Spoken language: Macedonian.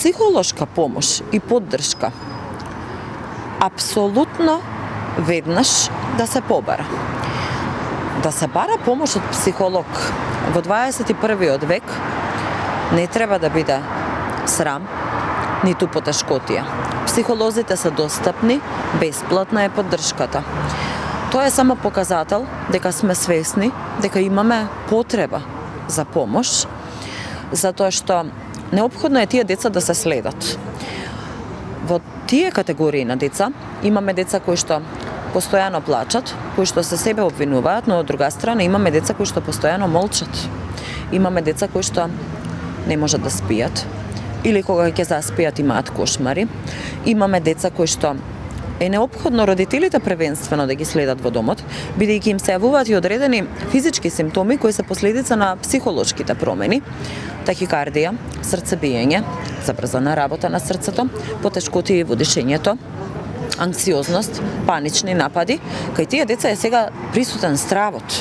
Психолошка помош и поддршка апсолутно веднаш да се побара. Да се бара помош од психолог во 21. век не треба да биде срам, ниту потешкотија. Психолозите се достапни, бесплатна е поддршката. Тоа е само показател дека сме свесни, дека имаме потреба за помош, затоа што неопходно е тие деца да се следат. Во тие категории на деца имаме деца кои што постојано плачат, кои што се себе обвинуваат, но од друга страна имаме деца кои што постојано молчат. Имаме деца кои што не можат да спијат или кога ќе заспијат имаат кошмари. Имаме деца кои што е неопходно родителите првенствено да ги следат во домот, бидејќи им се јавуваат и одредени физички симптоми кои се последица на психолошките промени: тахикардија, срцебиење, забрзана работа на срцето, потешкотии во дишењето, анксиозност, панични напади. Кај тие деца е сега присутен стравот.